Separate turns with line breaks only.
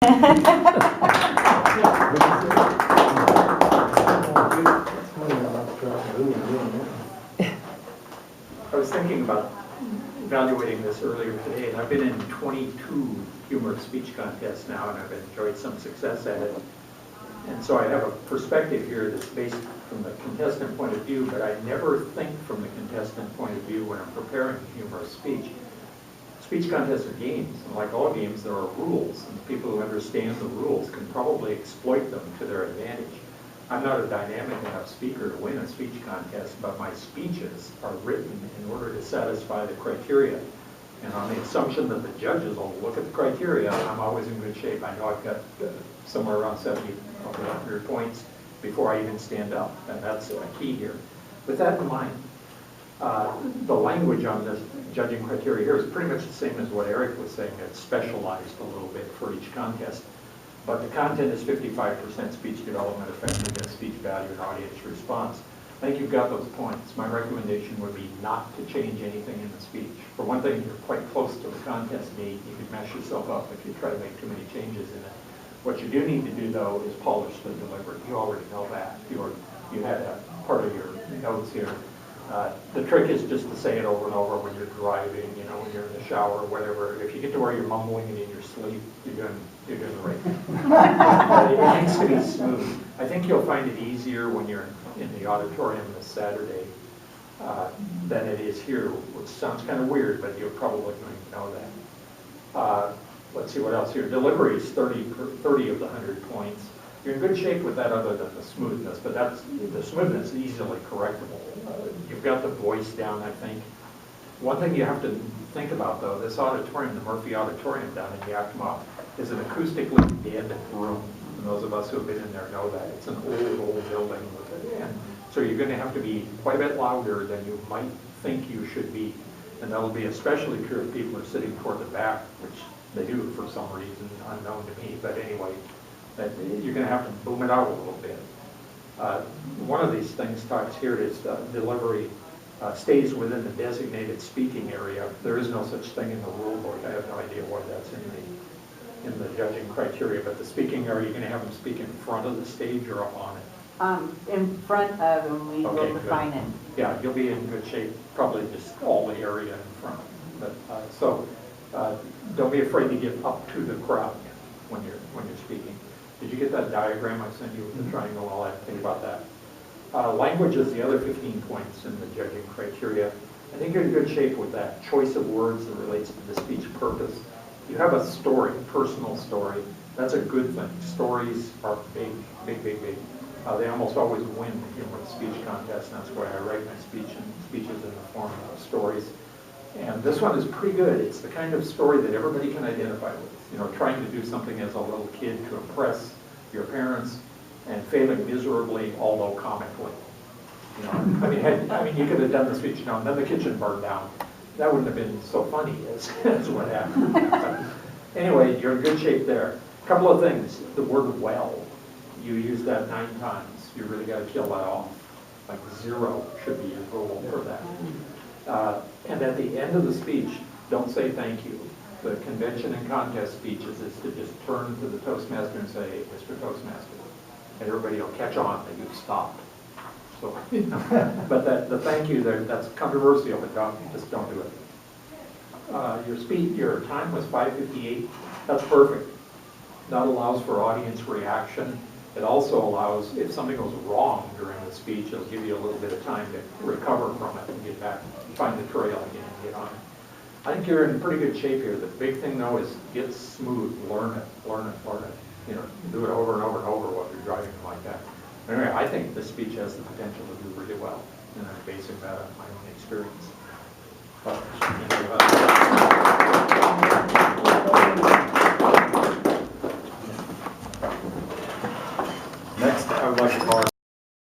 I was thinking about evaluating this earlier today, and I've been in 22 humorous speech contests now, and I've enjoyed some success at it. And so I have a perspective here that's based from the contestant point of view, but I never think from the contestant point of view when I'm preparing humorous speech. Speech contests are games, and like all games, there are rules, and people who understand the rules can probably exploit them to their advantage. I'm not a dynamic enough speaker to win a speech contest, but my speeches are written in order to satisfy the criteria. And on the assumption that the judges will look at the criteria, I'm always in good shape. I know I've got somewhere around 70 or 100 points before I even stand up, and that's a key here. With that in mind, the language on this judging criteria here is pretty much the same as what Eric was saying. It's specialized a little bit for each contest. But the content is 55% speech development, effectiveness, speech value, and audience response. I think you've got those points. My recommendation would be not to change anything in the speech. For one thing, you're quite close to the contest meet. You could mess yourself up if you try to make too many changes in it. What you do need to do, though, is polish the delivery. You already know that. You had a part of your notes here. The trick is just to say it over and over when you're driving, you know, when you're in the shower or whatever. If you get to where you're mumbling it in your sleep, you're doing the right thing. It needs to be smooth. I think you'll find it easier when you're in the auditorium this Saturday than it is here, which sounds kind of weird, but you're probably going to know that. Let's see what else here. Delivery is 30 of the 100 points. You're in good shape with that other than the smoothness, but the smoothness is easily correctable. You've got the voice down, I think. One thing you have to think about, though, this auditorium, the Murphy Auditorium down in Yakima, is an acoustically dead room. And those of us who have been in there know that. It's an old building with it. And so you're going to have to be quite a bit louder than you might think you should be. And that'll be especially true if people are sitting toward the back, which they do for some reason, unknown to me. But anyway, that you're going to have to boom it out a little bit. One of these things talks here is delivery stays within the designated speaking area. There is no such thing in the rule book. I have no idea why that's in the judging criteria, but the speaking area, you're going to have them speak in front of the stage or up on it?
In front of, and we will define it.
Yeah, you'll be in good shape, probably just all the area in front. But don't be afraid to get up to the crowd when you're speaking. Did you get that diagram I sent you with the triangle and all that? Think about that. Language is the other 15 points in the judging criteria. I think you're in good shape with that. Choice of words that relates to the speech purpose. You have a story, personal story. That's a good thing. Stories are big. They almost always win the humorous speech contest, and that's why I write my speeches in the form of stories. And this one is pretty good. It's the kind of story that everybody can identify with. You know, trying to do something as a little kid to impress your parents and failing miserably, although comically. You know, I mean, you could have done the speech, you know, and then the kitchen burned down. That wouldn't have been so funny as what happened. But anyway, you're in good shape there. A couple of things. The word well. You use that 9 times. You really got to kill that off. Like 0 should be your goal for that. And at the end of the speech, don't say thank you. The convention and contest speeches is to just turn to the Toastmaster and say, Mr. Toastmaster. And everybody will catch on that you've stopped. So, but the thank you there, that's controversial, but just don't do it. Your time was 5:58. That's perfect. That allows for audience reaction. It also allows, if something goes wrong during the speech, it'll give you a little bit of time to recover from it and get back, find the trail again and get on it. I think you're in pretty good shape here. The big thing, though, is get smooth. Learn it. You know, do it over and over and over while you're driving like that. Anyway, I think this speech has the potential to do really well, and I'm basing that on my own experience. But,